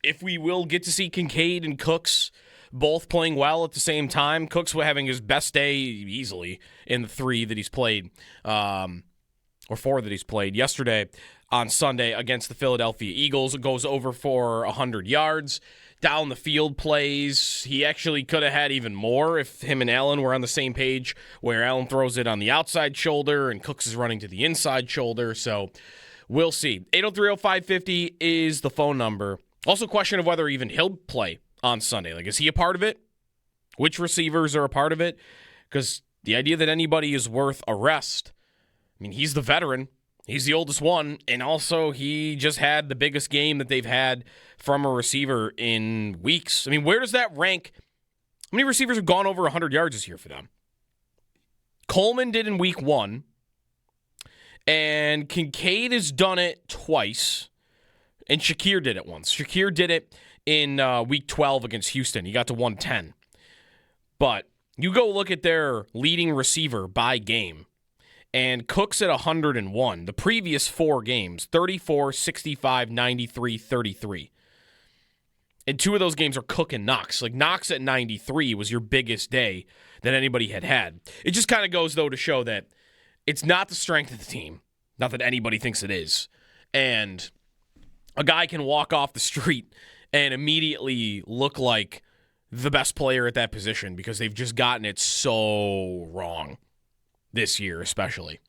if we will get to see Kincaid and Cooks both playing well at the same time. Cooks was having his best day easily in the 3 that he's played, or 4 that he's played. Yesterday on Sunday against the Philadelphia Eagles, it goes over for 100 yards. Down the field plays, he actually could have had even more if him and Allen were on the same page, where Allen throws it on the outside shoulder and Cooks is running to the inside shoulder. So we'll see. 803-0550 is the phone number. Also, question of whether even he'll play on Sunday. Like, is he a part of it? Which receivers are a part of it? Because the idea that anybody is worth a rest, I mean, he's the veteran. He's the oldest one, and also he just had the biggest game that they've had from a receiver in weeks. I mean, where does that rank? How many receivers have gone over 100 yards this year for them? Coleman did in week 1, and Kincaid has done it twice, and Shakir did it once. Shakir did it in week 12 against Houston. He got to 110. But you go look at their leading receiver by game, and Cook's at 101. The previous 4 games, 34, 65, 93, 33. And 2 of those games are Cook and Knox. Like, Knox at 93 was your biggest day that anybody had. It just kind of goes, though, to show that it's not the strength of the team. Not that anybody thinks it is. And a guy can walk off the street and immediately look like the best player at that position because they've just gotten it so wrong this year, especially.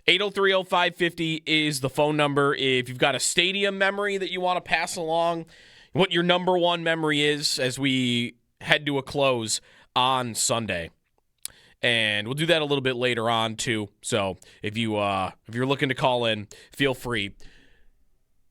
803-0550 is the phone number. If you've got a stadium memory that you want to pass along, what your number one memory is as we head to a close on Sunday. And we'll do that a little bit later on, too. So if you're looking to call in, feel free.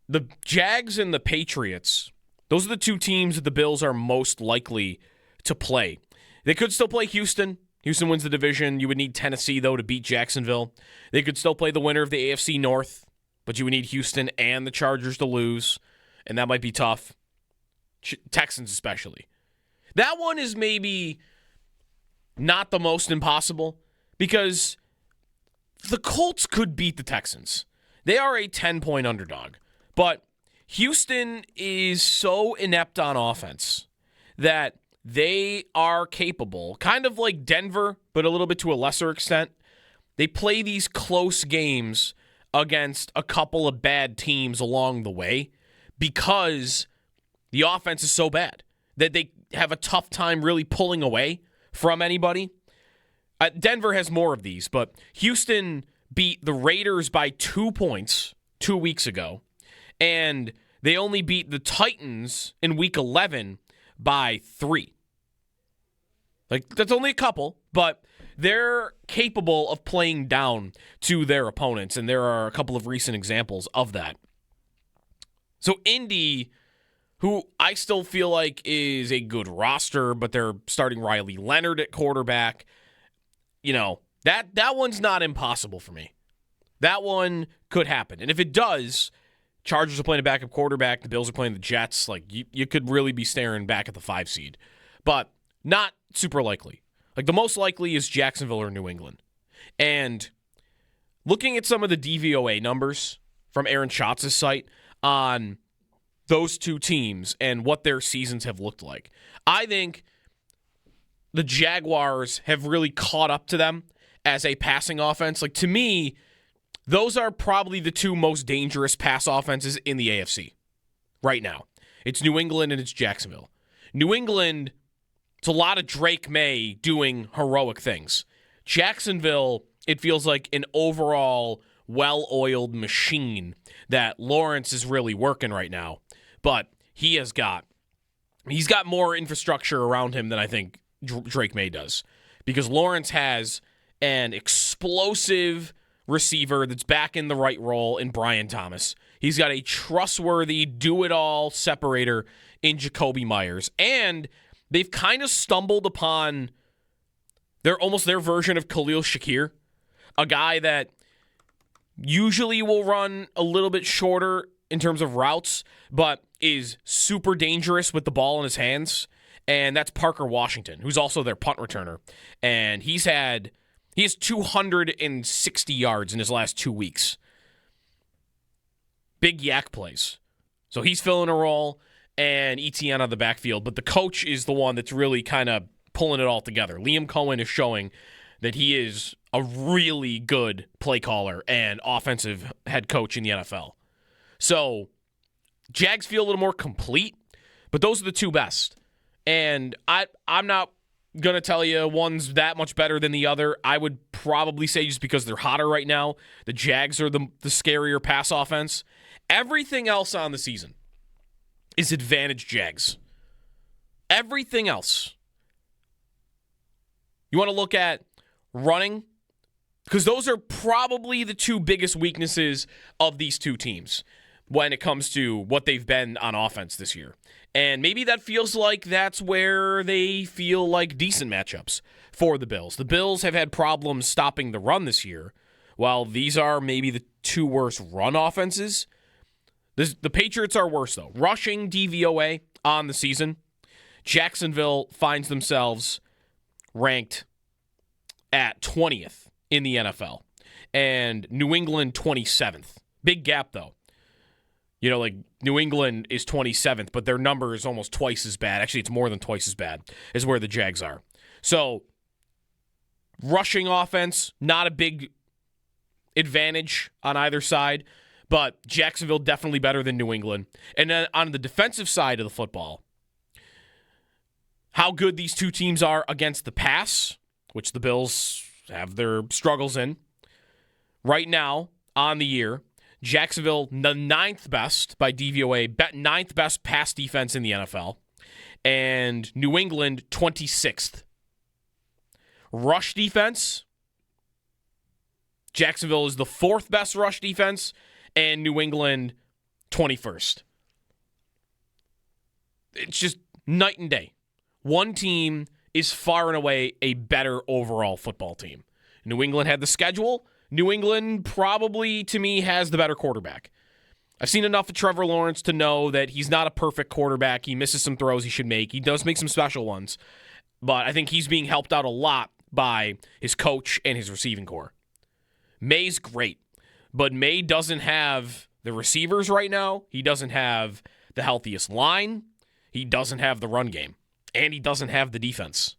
The Jags and the Patriots, those are the 2 teams that the Bills are most likely to play. They could still play Houston. Houston wins the division. You would need Tennessee, though, to beat Jacksonville. They could still play the winner of the AFC North, but you would need Houston and the Chargers to lose, and that might be tough. Texans especially. That one is maybe not the most impossible because the Colts could beat the Texans. They are a 10-point underdog, but Houston is so inept on offense that they are capable, kind of like Denver, but a little bit to a lesser extent. They play these close games against a couple of bad teams along the way because the offense is so bad that they have a tough time really pulling away from anybody. Denver has more of these, but Houston beat the Raiders by 2 points 2 weeks ago, and they only beat the Titans in Week 11 by 3. Like, that's only a couple, but they're capable of playing down to their opponents, and there are a couple of recent examples of that. So Indy, who I still feel like is a good roster, but they're starting Riley Leonard at quarterback, that one's not impossible for me. That one could happen. And if it does, Chargers are playing a backup quarterback, the Bills are playing the Jets, like you could really be staring back at the 5 seed. But not super likely. Like, the most likely is Jacksonville or New England. And looking at some of the DVOA numbers from Aaron Schatz's site on those 2 teams and what their seasons have looked like, I think the Jaguars have really caught up to them as a passing offense. Like, to me, those are probably the 2 most dangerous pass offenses in the AFC right now. It's New England and it's Jacksonville. New England, it's a lot of Drake May doing heroic things. Jacksonville, it feels like an overall well-oiled machine that Lawrence is really working right now. But he's got more infrastructure around him than I think Drake May does. Because Lawrence has an explosive receiver that's back in the right role in Brian Thomas. He's got a trustworthy, do-it-all separator in Jacoby Myers. And they've kind of stumbled upon their version of Khalil Shakir, a guy that usually will run a little bit shorter in terms of routes, but is super dangerous with the ball in his hands. And that's Parker Washington, who's also their punt returner. And he has 260 yards in his last 2 weeks. Big yak plays. So he's filling a role. and ETN on the backfield, but the coach is the one that's really kind of pulling it all together. Liam Cohen is showing that he is a really good play caller and offensive head coach in the NFL. So Jags feel a little more complete, but those are the two best. And I'm not going to tell you one's that much better than the other. I would probably say just because they're hotter right now, the Jags are the scarier pass offense. Everything else on the season is advantage Jags. Everything else. You want to look at running? Because those are probably the two biggest weaknesses of these two teams when it comes to what they've been on offense this year. And maybe that feels like that's where they feel like decent matchups for the Bills. The Bills have had problems stopping the run this year, while these are maybe the two worst run offenses. The Patriots are worse, though. Rushing DVOA on the season, Jacksonville finds themselves ranked at 20th in the NFL, and New England 27th. Big gap, though. You know, like New England is 27th, but their number is almost twice as bad. Actually, it's more than twice as bad as where the Jags are. So, rushing offense, not a big advantage on either side, but Jacksonville definitely better than New England. And then on the defensive side of the football, how good these two teams are against the pass, which the Bills have their struggles in. Right now, on the year, Jacksonville, the 9th best by DVOA, 9th best pass defense in the NFL, and New England, 26th. Rush defense, Jacksonville is the 4th best rush defense, and New England, 21st. It's just night and day. One team is far and away a better overall football team. New England had the schedule. New England probably, to me, has the better quarterback. I've seen enough of Trevor Lawrence to know that he's not a perfect quarterback. He misses some throws he should make. He does make some special ones. But I think he's being helped out a lot by his coach and his receiving core. May's great, but May doesn't have the receivers right now. He doesn't have the healthiest line. He doesn't have the run game. And he doesn't have the defense.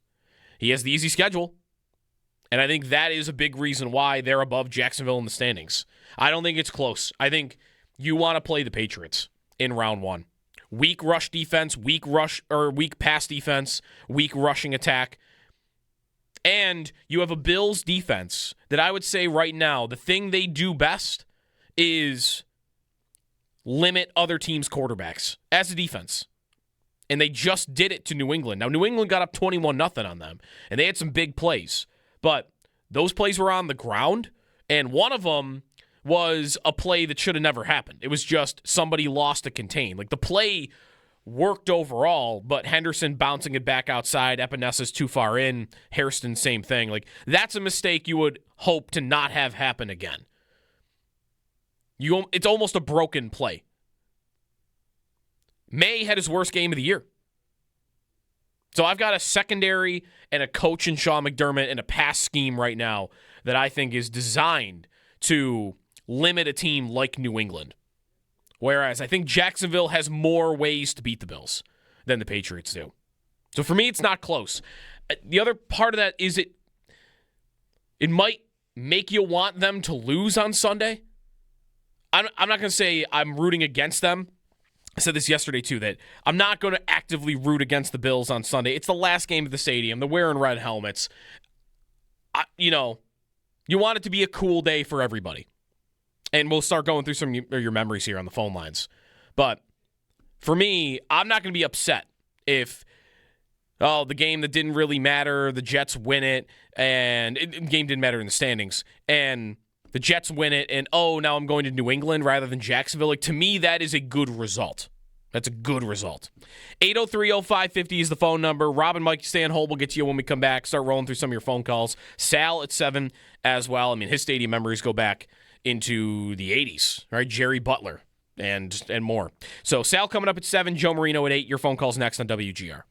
He has the easy schedule. And I think that is a big reason why they're above Jacksonville in the standings. I don't think it's close. I think you want to play the Patriots in round one. Weak rush defense, weak pass defense, weak rushing attack. And you have a Bills defense that I would say right now, the thing they do best is limit other teams' quarterbacks as a defense. And they just did it to New England. Now, New England got up 21-0 on them, and they had some big plays. But those plays were on the ground, and one of them was a play that should have never happened. It was just somebody lost a contain. Like, the play worked overall, but Henderson bouncing it back outside, Epenesa's too far in, Hairston, same thing. Like, that's a mistake you would hope to not have happen again. It's almost a broken play. May had his worst game of the year. So I've got a secondary and a coach in Sean McDermott and a pass scheme right now that I think is designed to limit a team like New England. Whereas I think Jacksonville has more ways to beat the Bills than the Patriots do. So for me, it's not close. The other part of that is it might make you want them to lose on Sunday. I'm not going to say I'm rooting against them. I said this yesterday, too, that I'm not going to actively root against the Bills on Sunday. It's the last game of the stadium. They're wearing red helmets. You want it to be a cool day for everybody. And we'll start going through some of your memories here on the phone lines. But for me, I'm not going to be upset if, the game that didn't really matter, the Jets win it, and the game didn't matter in the standings, and the Jets win it, and now I'm going to New England rather than Jacksonville. Like, to me, that is a good result. That's a good result. 803-0550 is the phone number. Rob and Mike, stay on hold. We'll get to you when we come back. Start rolling through some of your phone calls. Sal at 7 as well. I mean, his stadium memories go back into the 80s, right? Jerry Butler and more. So Sal coming up at 7, Joe Marino at 8. Your phone calls next on WGR.